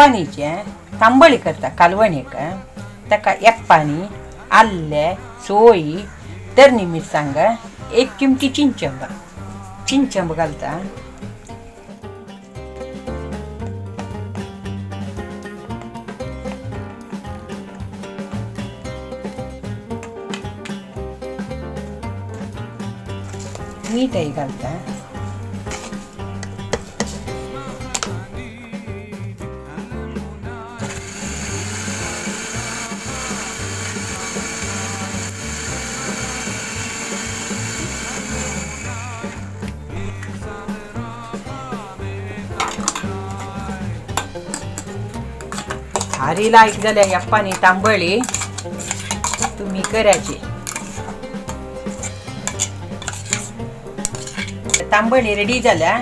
येप्पानीचे तांबळी करता कालवणीक ताका येप्पानी आल्ले सोयी तरणी मिरसांग एक चिमटी चिंचंब घालता मीठही घालता भारी लायक जाल्या येप्पानी तांबळी तुम्ही करायची तांबळी रेडी झाल्या